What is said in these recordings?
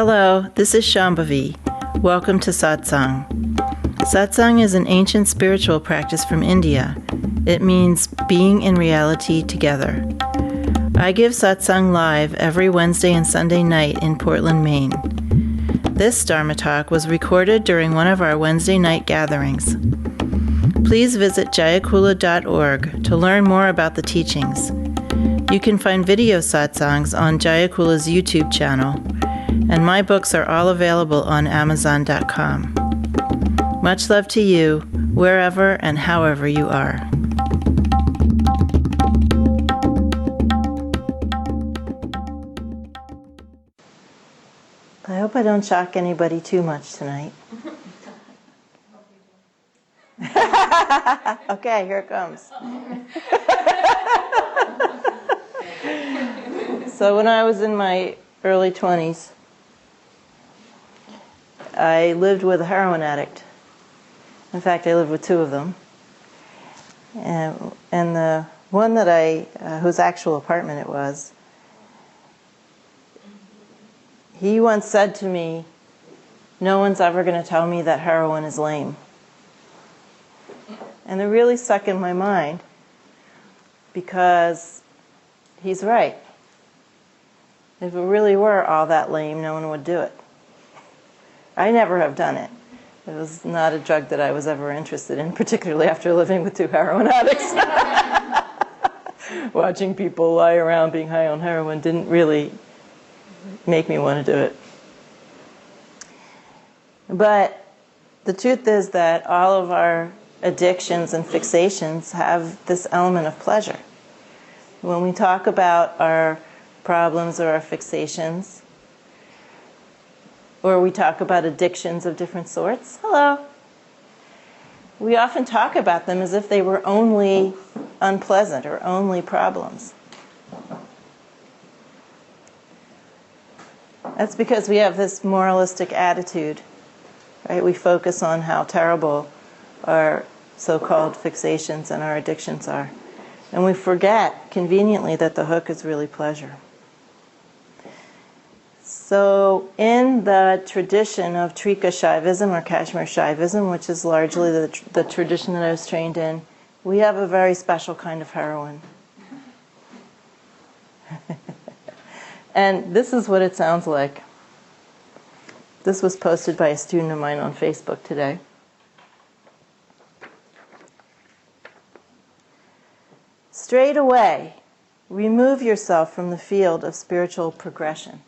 Hello, this is Shambhavi. Welcome to Satsang. Satsang is an ancient spiritual practice from India. It means being in reality together. I give Satsang live every Wednesday and Sunday night in Portland, Maine. This Dharma talk was recorded during one of our Wednesday night gatherings. Please visit jayakula.org to learn more about the teachings. You can find video satsangs on Jayakula's YouTube channel, and my books are all available on Amazon.com. Much love to you, wherever and however you are. I hope I don't shock anybody too much tonight. Okay, here it comes. So when I was in my early 20s, I lived with a heroin addict. In fact, I lived with two of them. And the one that whose actual apartment it was, he once said to me, "No one's ever going to tell me that heroin is lame." And it really stuck in my mind because he's right. If it really were all that lame, no one would do it. I never have done it. It was not a drug that I was ever interested in, particularly after living with two heroin addicts. Watching people lie around being high on heroin didn't really make me want to do it. But the truth is that all of our addictions and fixations have this element of pleasure. When we talk about our problems or our fixations, or we talk about addictions of different sorts, we often talk about them as if they were only unpleasant or only problems. That's because we have this moralistic attitude, right? We focus on how terrible our so-called fixations and our addictions are. And we forget, conveniently, that the hook is really pleasure. So in the tradition of Trika Shaivism or Kashmir Shaivism, which is largely the tradition that I was trained in, we have a very special kind of heroin. And this is what it sounds like. This was posted by a student of mine on Facebook today. Straight away, remove yourself from the field of spiritual progression.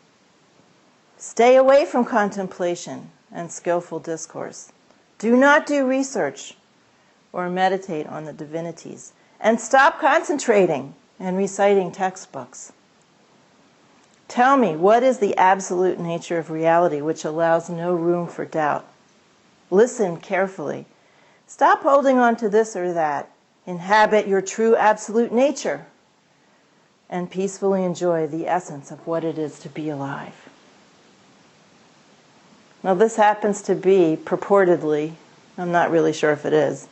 Stay away from contemplation and skillful discourse. Do not do research or meditate on the divinities. And stop concentrating and reciting textbooks. Tell me, what is the absolute nature of reality which allows no room for doubt? Listen carefully. Stop holding on to this or that. Inhabit your true absolute nature and peacefully enjoy the essence of what it is to be alive. Now this happens to be purportedly, I'm not really sure if it is,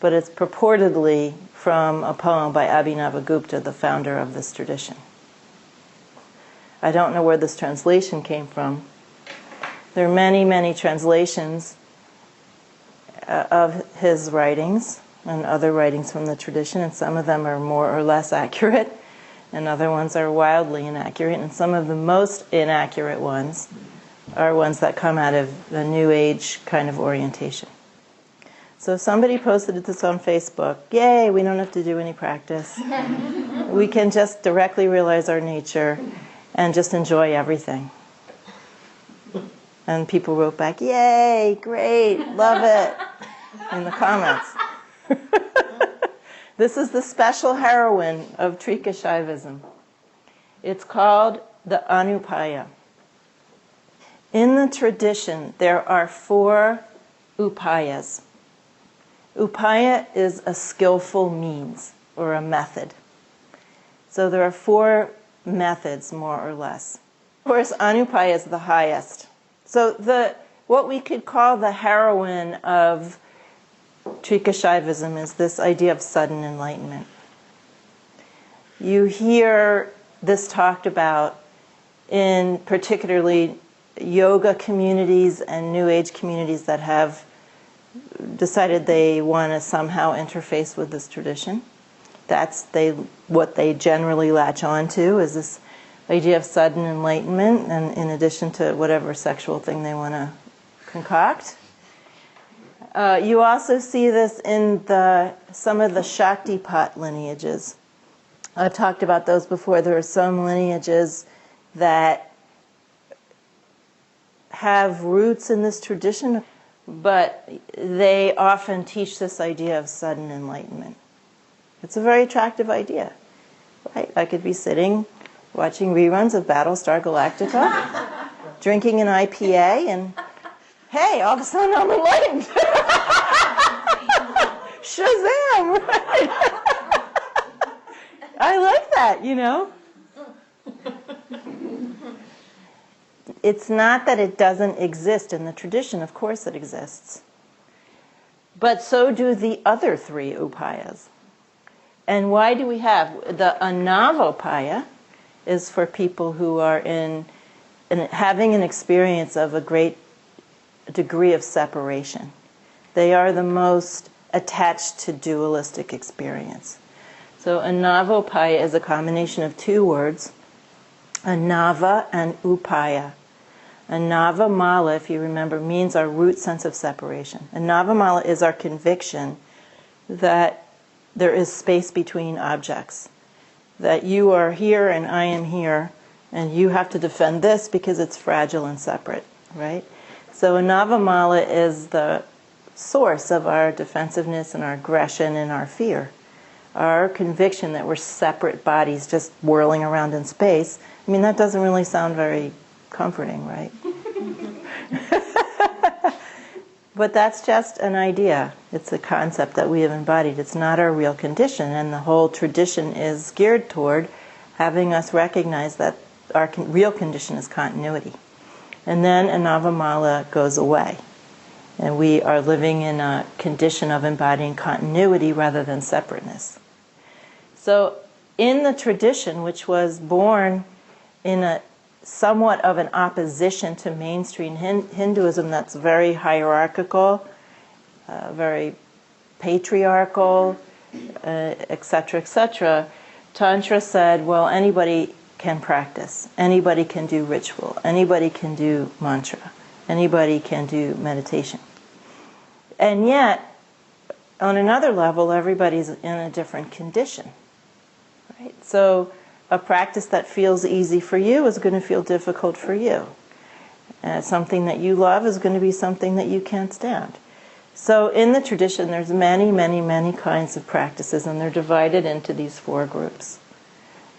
but it's purportedly from a poem by Abhinavagupta, the founder of this tradition. I don't know where this translation came from. There are many, many translations of his writings and other writings from the tradition, and some of them are more or less accurate, and other ones are wildly inaccurate, and some of the most inaccurate ones are ones that come out of the New Age kind of orientation. So if somebody posted this on Facebook, yay, we don't have to do any practice. We can just directly realize our nature and just enjoy everything. And people wrote back, yay, great, love it, in the comments. This is the special heroine of Trika Shaivism. It's called the Anupaya. In the tradition, there are 4 upayas. Upaya is a skillful means or a method. So there are 4 methods, more or less. Of course, Anupaya is the highest. So what we could call the heroine of Trika Shaivism is this idea of sudden enlightenment. You hear this talked about in particularly yoga communities and New Age communities that have decided they want to somehow interface with this tradition. That's what they generally latch on to, is this idea of sudden enlightenment, and in addition to whatever sexual thing they want to concoct. You also see this in some of the Shaktipat lineages. I've talked about those before. There are some lineages that have roots in this tradition, but they often teach this idea of sudden enlightenment. It's a very attractive idea, right? I could be sitting watching reruns of Battlestar Galactica, drinking an IPA, and hey, all of a sudden I'm enlightened. Shazam! Right? I like that, you know? It's not that it doesn't exist in the tradition. Of course it exists. But so do the other three upayas. And why do we have? The anavopaya is for people who are in having an experience of a great degree of separation. They are the most attached to dualistic experience. So anavopaya is a combination of two words, anava and upaya. Anavamala, if you remember, means our root sense of separation. Anavamala is our conviction that there is space between objects, that you are here and I am here, and you have to defend this because it's fragile and separate, right? So Anavamala is the source of our defensiveness and our aggression and our fear. Our conviction that we're separate bodies just whirling around in space. I mean, that doesn't really sound very comforting, right? But that's just an idea. It's a concept that we have embodied. It's not our real condition, and the whole tradition is geared toward having us recognize that our real condition is continuity. And then Anavamala goes away, and we are living in a condition of embodying continuity rather than separateness. So in the tradition, which was born in a somewhat of an opposition to mainstream Hinduism that's very hierarchical, very patriarchal, etc., Tantra said, well, anybody can practice, anybody can do ritual, anybody can do mantra, anybody can do meditation. And yet, on another level, everybody's in a different condition. Right? So a practice that feels easy for you is going to feel difficult for you. Something that you love is going to be something that you can't stand. So in the tradition, there's many, many, many kinds of practices, and they're divided into these four groups.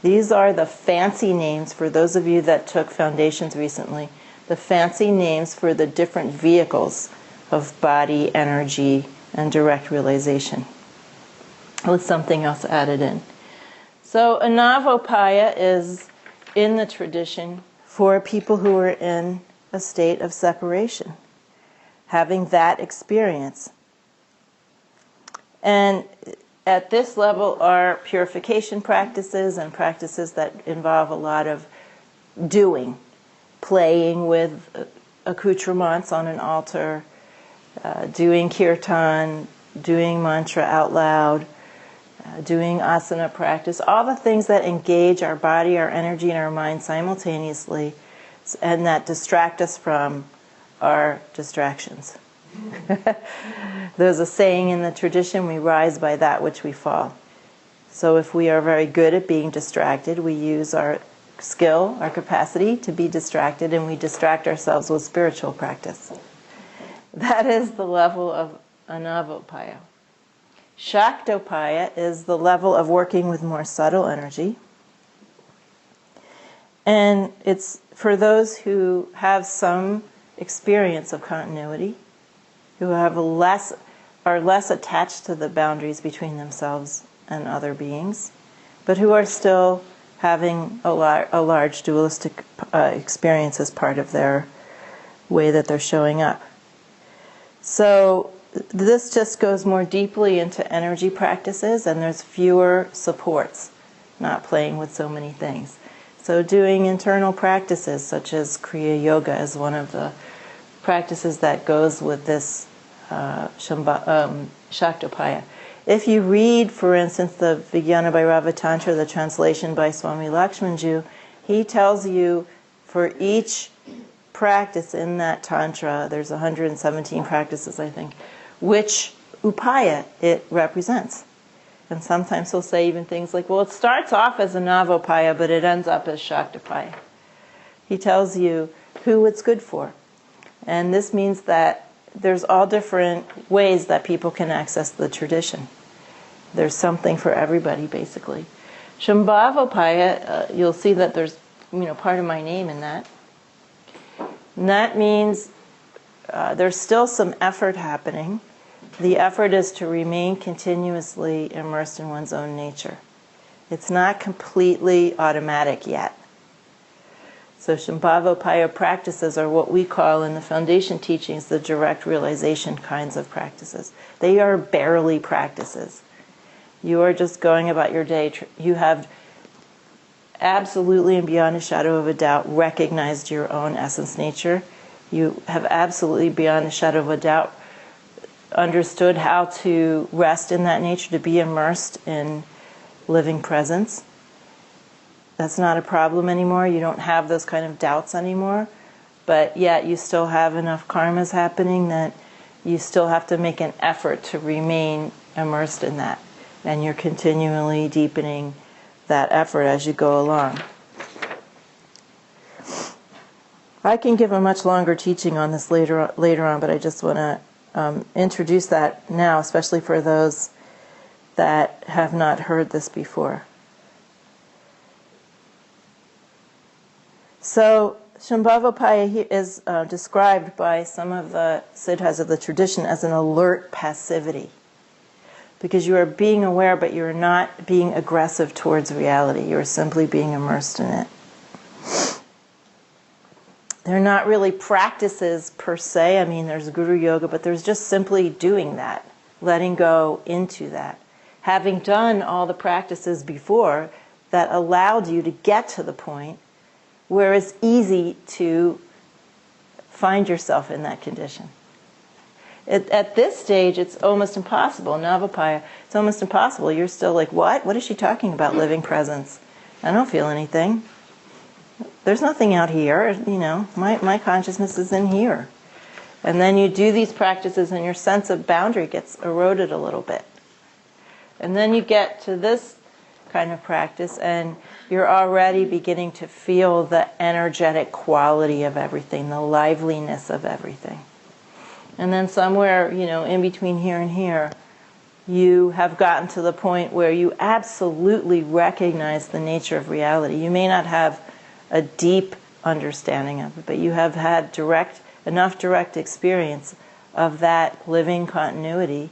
These are the fancy names, for those of you that took foundations recently, the fancy names for the different vehicles of body, energy, and direct realization, with something else added in. So Anavopaya is in the tradition for people who are in a state of separation, having that experience. And at this level are purification practices and practices that involve a lot of doing, playing with accoutrements on an altar, doing kirtan, doing mantra out loud, doing asana practice, all the things that engage our body, our energy, and our mind simultaneously, and that distract us from our distractions. There's a saying in the tradition, we rise by that which we fall. So if we are very good at being distracted, we use our skill, our capacity to be distracted, and we distract ourselves with spiritual practice. That is the level of Anavopaya. Shaktopaya is the level of working with more subtle energy. And it's for those who have some experience of continuity, who have are less attached to the boundaries between themselves and other beings, but who are still having a large dualistic experience as part of their way that they're showing up. So this just goes more deeply into energy practices, and there's fewer supports, not playing with so many things. So doing internal practices such as Kriya Yoga is one of the practices that goes with this Shaktopaya. If you read, for instance, the Vijnana Bhairava Tantra, the translation by Swami Lakshmanju, he tells you for each practice in that Tantra, there's 117 practices, I think, which upaya it represents. And sometimes he'll say even things like, well, it starts off as a Navopaya, but it ends up as Shaktopaya. He tells you who it's good for. And this means that there's all different ways that people can access the tradition. There's something for everybody, basically. Shambhavopaya, you'll see that there's part of my name in that. And that means there's still some effort happening. The effort is to remain continuously immersed in one's own nature. It's not completely automatic yet. So Shambhavopaya practices are what we call in the foundation teachings the direct realization kinds of practices. They are barely practices. You are just going about your day. You have absolutely and beyond a shadow of a doubt recognized your own essence nature. You have absolutely beyond a shadow of a doubt understood how to rest in that nature, to be immersed in living presence. That's not a problem anymore. You don't have those kind of doubts anymore. But yet you still have enough karmas happening that you still have to make an effort to remain immersed in that. And you're continually deepening that effort as you go along. I can give a much longer teaching on this later on, but I just want to introduce that now, especially for those that have not heard this before. So Shambhavopaya is described by some of the siddhas of the tradition as an alert passivity, because you are being aware, but you're not being aggressive towards reality. You're simply being immersed in it. They're not really practices per se. I mean, there's Guru Yoga, but there's just simply doing that, letting go into that. Having done all the practices before that allowed you to get to the point where it's easy to find yourself in that condition. At this stage, it's almost impossible. Navapaya, it's almost impossible. You're still like, what? What is she talking about, living presence? I don't feel anything. There's nothing out here, my consciousness is in here. And then you do these practices and your sense of boundary gets eroded a little bit. And then you get to this kind of practice and you're already beginning to feel the energetic quality of everything, the liveliness of everything. And then somewhere, in between here and here, you have gotten to the point where you absolutely recognize the nature of reality. You may not have a deep understanding of it, but you have had enough direct experience of that living continuity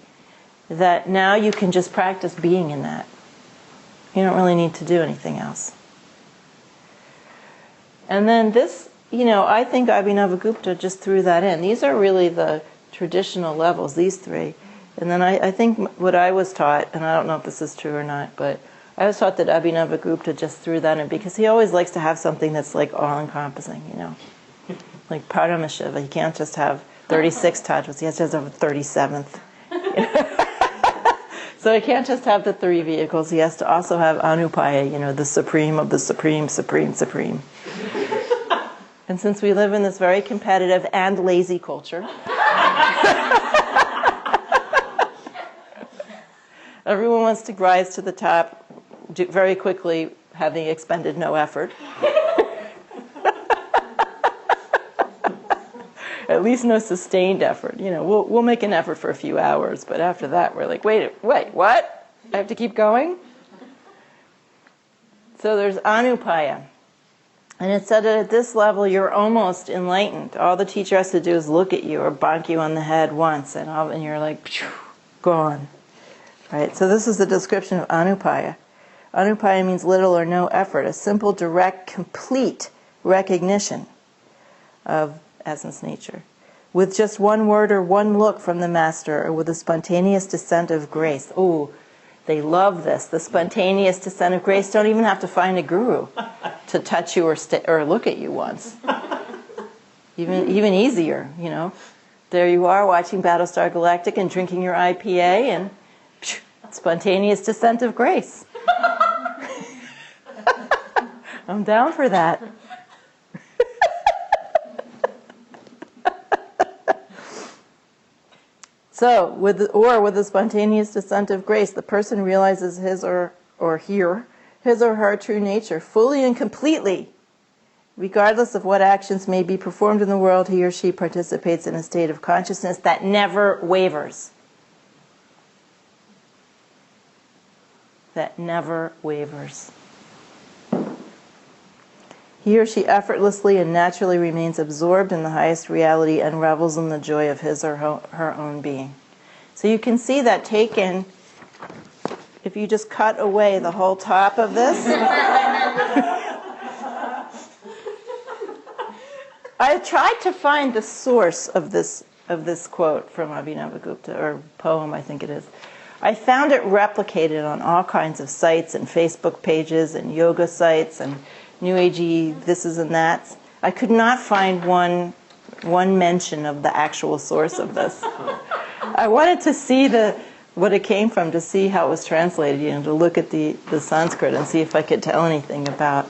that now you can just practice being in that. You don't really need to do anything else. And then this, I think Abhinavagupta just threw that in. These are really the traditional levels, these three. And then I think what I was taught, and I don't know if this is true or not, but I was taught that Abhinavagupta just threw that in because he always likes to have something that's like all-encompassing, Like Paramashiva, he can't just have 36 tattvas, he has to have a 37th. So he can't just have the three vehicles, he has to also have Anupaya, the supreme of the supreme. And since we live in this very competitive and lazy culture, everyone wants to rise to the top very quickly, having expended no effort. At least no sustained effort. We'll make an effort for a few hours, but after that we're like, wait, what? I have to keep going? So there's Anupaya. And it said that at this level you're almost enlightened. All the teacher has to do is look at you or bonk you on the head once, and you're like, gone. Right? So this is the description of Anupaya. Anupaya means little or no effort, a simple, direct, complete recognition of essence nature. With just one word or one look from the master, or with a spontaneous descent of grace. Oh, They love this. The spontaneous descent of grace. Don't even have to find a guru to touch you or look at you once. Even easier, you know. There you are watching Battlestar Galactica and drinking your IPA and spontaneous descent of grace. I'm down for that. So, with the spontaneous descent of grace, the person realizes his or her true nature fully and completely. Regardless of what actions may be performed in the world, he or she participates in a state of consciousness that never wavers. That never wavers. He or she effortlessly and naturally remains absorbed in the highest reality and revels in the joy of his or her own being. So you can see that taken, if you just cut away the whole top of this. I tried to find the source of this quote from Abhinavagupta, or poem, I think it is. I found it replicated on all kinds of sites and Facebook pages and yoga sites and New Agey thises and that's. I could not find one mention of the actual source of this. I wanted to see what it came from, to see how it was translated, to look at the Sanskrit and see if I could tell anything about,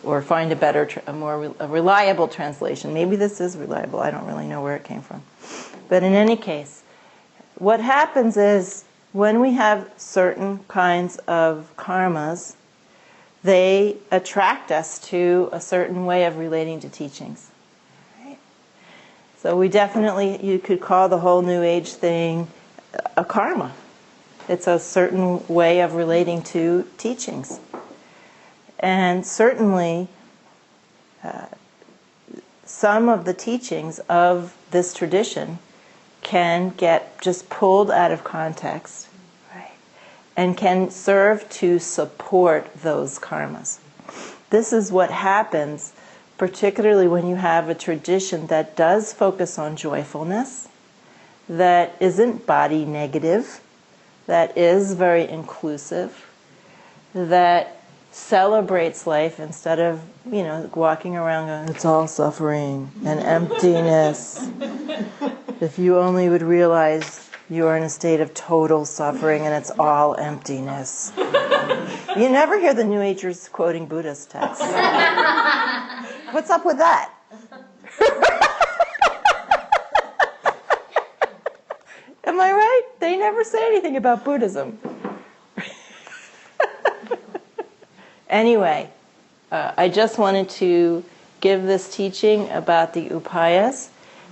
or find a more reliable translation. Maybe this is reliable. I don't really know where it came from. But in any case, what happens is when we have certain kinds of karmas, they attract us to a certain way of relating to teachings. Right? So we definitely, you could call the whole New Age thing a karma. It's a certain way of relating to teachings. And certainly, some of the teachings of this tradition can get just pulled out of context, right, and can serve to support those karmas. This is what happens, particularly when you have a tradition that does focus on joyfulness, that isn't body negative, that is very inclusive, that celebrates life instead of, walking around going, it's all suffering and emptiness. If you only would realize you are in a state of total suffering and it's all emptiness. You never hear the New Agers quoting Buddhist texts. What's up with that? Am I right? They never say anything about Buddhism. Anyway, I just wanted to give this teaching about the upayas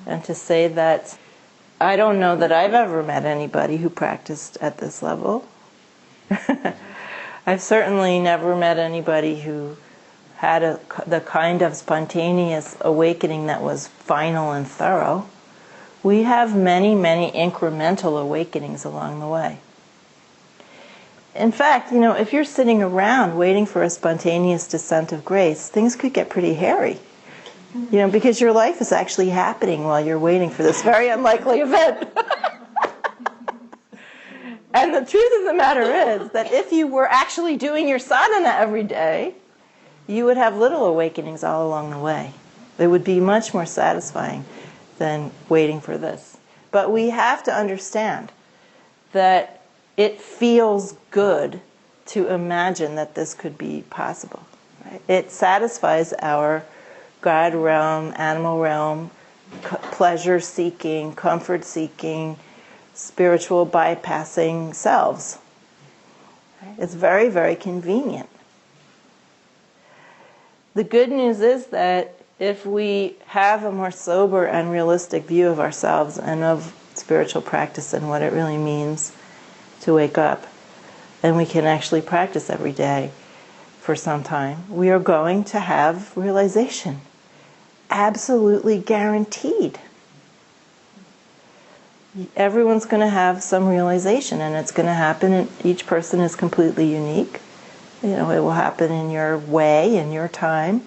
and to say that I don't know that I've ever met anybody who practiced at this level. I've certainly never met anybody who had the kind of spontaneous awakening that was final and thorough. We have many, many incremental awakenings along the way. In fact, if you're sitting around waiting for a spontaneous descent of grace, things could get pretty hairy. Because your life is actually happening while you're waiting for this very unlikely event. And the truth of the matter is that if you were actually doing your sadhana every day, you would have little awakenings all along the way. It would be much more satisfying than waiting for this. But we have to understand that it feels good to imagine that this could be possible. Right? It satisfies our God realm, animal realm, pleasure-seeking, comfort-seeking, spiritual bypassing selves. Right? It's very, very convenient. The good news is that if we have a more sober and realistic view of ourselves and of spiritual practice and what it really means to wake up, and we can actually practice every day for some time, we are going to have realization. Absolutely guaranteed. Everyone's going to have some realization, and it's going to happen, and each person is completely unique. It will happen in your way, in your time,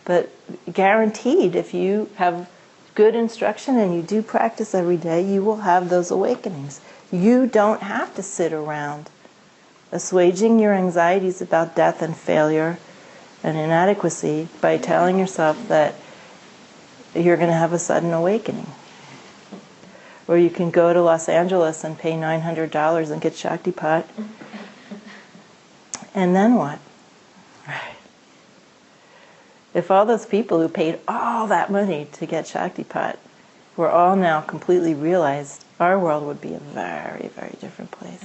but guaranteed, if you have good instruction and you do practice every day, you will have those awakenings. You don't have to sit around assuaging your anxieties about death and failure and inadequacy by telling yourself that you're going to have a sudden awakening. Or you can go to Los Angeles and pay $900 and get Shaktipat. And then what? Right. If all those people who paid all that money to get Shaktipat were all now completely realized, our world would be a very, very different place.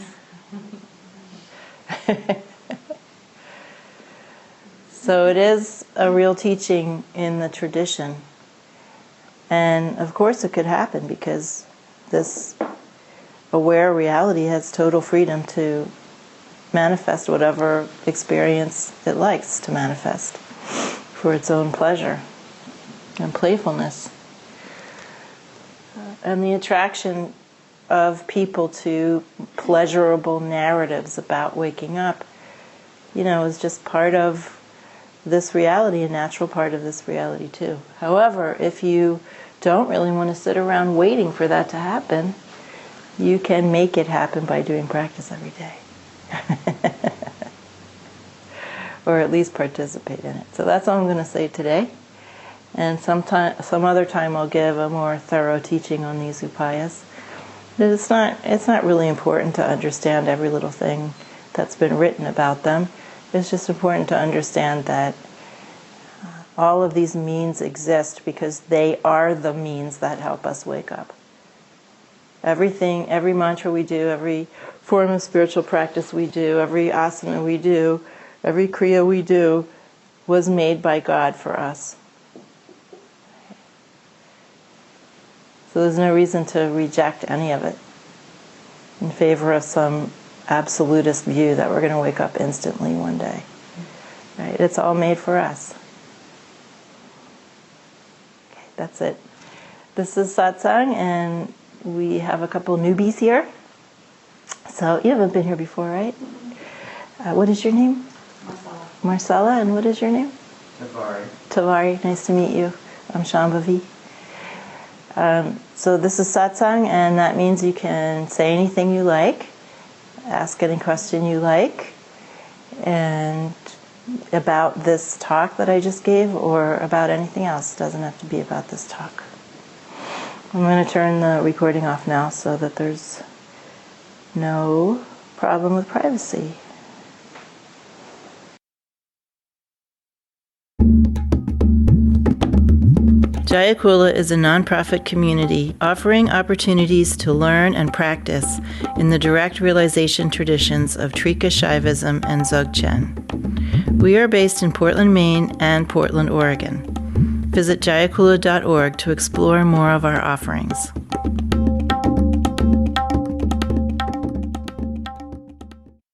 So it is a real teaching in the tradition. And of course it could happen because this aware reality has total freedom to manifest whatever experience it likes to manifest for its own pleasure and playfulness. And the attraction of people to pleasurable narratives about waking up, is just part of this reality, a natural part of this reality too. However, if you don't really want to sit around waiting for that to happen, you can make it happen by doing practice every day. Or at least participate in it. So that's all I'm going to say today. And some other time I'll give a more thorough teaching on these upayas. It's not really important to understand every little thing that's been written about them. It's just important to understand that all of these means exist because they are the means that help us wake up. Everything, every mantra we do, every form of spiritual practice we do, every asana we do, every kriya we do was made by God for us. So there's no reason to reject any of it in favor of some absolutist view that we're going to wake up instantly one day. Right? It's all made for us. Okay, that's it. This is Satsang, and we have a couple newbies here. So you haven't been here before, right? What is your name? Marcella, and what is your name? Tavari, nice to meet you. I'm Shambhavi. So this is Satsang, and that means you can say anything you like, ask any question you like, and about this talk that I just gave, or about anything else. It doesn't have to be about this talk. I'm going to turn the recording off now so that there's no problem with privacy. Jayakula is a nonprofit community offering opportunities to learn and practice in the direct realization traditions of Trika Shaivism and Dzogchen. We are based in Portland, Maine and Portland, Oregon. Visit jayakula.org to explore more of our offerings.